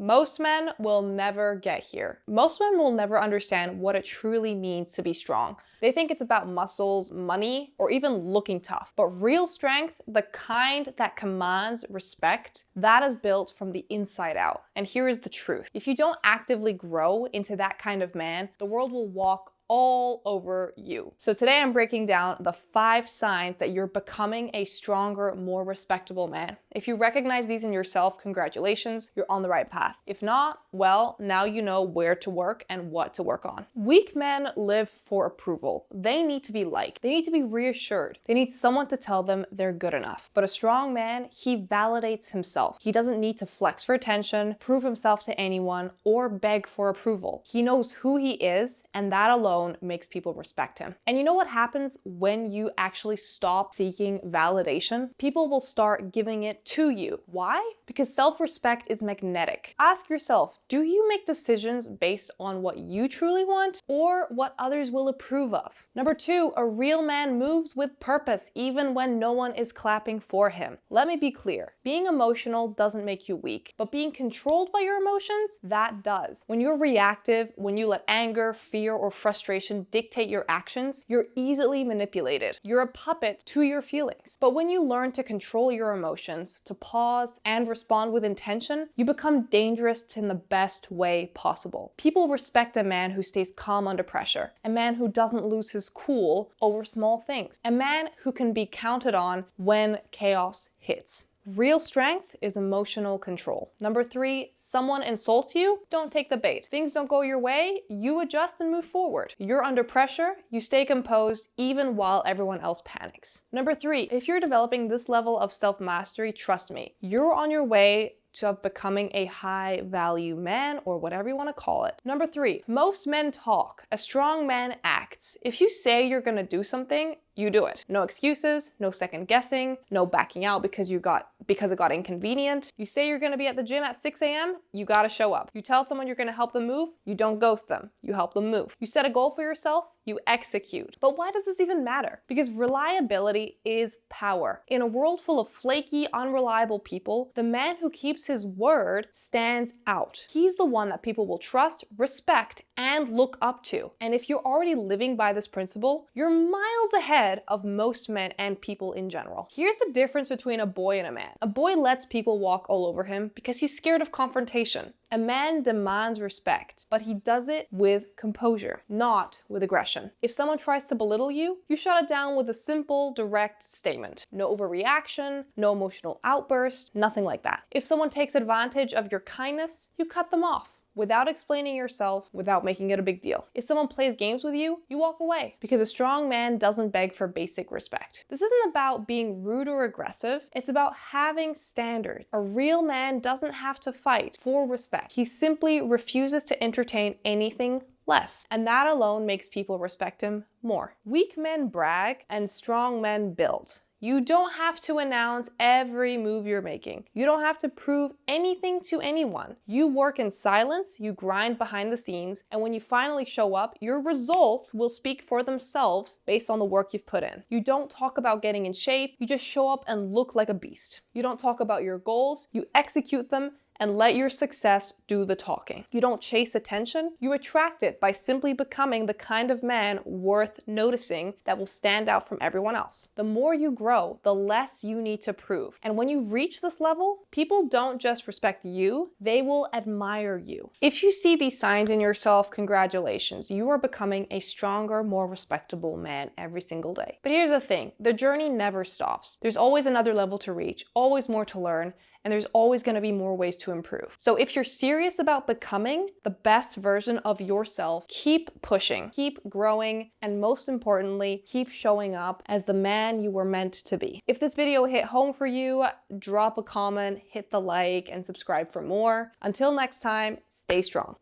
Most men will never get here. Most men will never understand what it truly means to be strong. They think it's about muscles, money, or even looking tough. But real strength, the kind that commands respect, that is built from the inside out. And here is the truth. If you don't actively grow into that kind of man, the world will walk all over you. So today I'm breaking down the 5 signs that you're becoming a stronger, more respectable man. If you recognize these in yourself, congratulations, you're on the right path. If not, well, now you know where to work and what to work on. Weak men live for approval. They need to be liked. They need to be reassured. They need someone to tell them they're good enough. But a strong man, he validates himself. He doesn't need to flex for attention, prove himself to anyone, or beg for approval. He knows who he is, and that alone makes people respect him. And you know what happens when you actually stop seeking validation? People will start giving it to you. Why? Because self-respect is magnetic. Ask yourself, do you make decisions based on what you truly want or what others will approve of? Number 2, a real man moves with purpose even when no one is clapping for him. Let me be clear. Being emotional doesn't make you weak, but being controlled by your emotions, that does. When you're reactive, when you let anger, fear, or frustration dictate your actions, you're easily manipulated. You're a puppet to your feelings. But when you learn to control your emotions, to pause and respond with intention, you become dangerous in the best way possible. People respect a man who stays calm under pressure, a man who doesn't lose his cool over small things, a man who can be counted on when chaos hits. Real strength is emotional control. Number 3, someone insults you, don't take the bait. Things don't go your way, you adjust and move forward. You're under pressure, you stay composed even while everyone else panics. Number 3, if you're developing this level of self-mastery, trust me, you're on your way to becoming a high value man, or whatever you want to call it. Number 3, most men talk, a strong man acts. If you say you're gonna do something, you do it. No excuses, no second guessing, no backing out because it got inconvenient. You say you're gonna be at the gym at 6 a.m., you gotta show up. You tell someone you're gonna help them move, you don't ghost them, you help them move. You set a goal for yourself, you execute. But why does this even matter? Because reliability is power. In a world full of flaky, unreliable people, the man who keeps his word stands out. He's the one that people will trust, respect, and look up to. And if you're already living by this principle, you're miles ahead of most men and people in general. Here's the difference between a boy and a man. A boy lets people walk all over him because he's scared of confrontation. A man demands respect, but he does it with composure, not with aggression. If someone tries to belittle you, you shut it down with a simple, direct statement. No overreaction, no emotional outburst, nothing like that. If someone takes advantage of your kindness, you cut them off, without explaining yourself, without making it a big deal. If someone plays games with you, you walk away, because a strong man doesn't beg for basic respect. This isn't about being rude or aggressive, it's about having standards. A real man doesn't have to fight for respect. He simply refuses to entertain anything less, and that alone makes people respect him more. Weak men brag and strong men build. You don't have to announce every move you're making. You don't have to prove anything to anyone. You work in silence, you grind behind the scenes, and when you finally show up, your results will speak for themselves based on the work you've put in. You don't talk about getting in shape, you just show up and look like a beast. You don't talk about your goals, you execute them, and let your success do the talking. You don't chase attention, you attract it by simply becoming the kind of man worth noticing that will stand out from everyone else. The more you grow, the less you need to prove. And when you reach this level, people don't just respect you, they will admire you. If you see these signs in yourself, congratulations, you are becoming a stronger, more respectable man every single day. But here's the thing, the journey never stops. There's always another level to reach, always more to learn, and there's always going to be more ways to improve. So if you're serious about becoming the best version of yourself, keep pushing, keep growing, and most importantly, keep showing up as the man you were meant to be. If this video hit home for you, drop a comment, hit the like, and subscribe for more. Until next time, stay strong.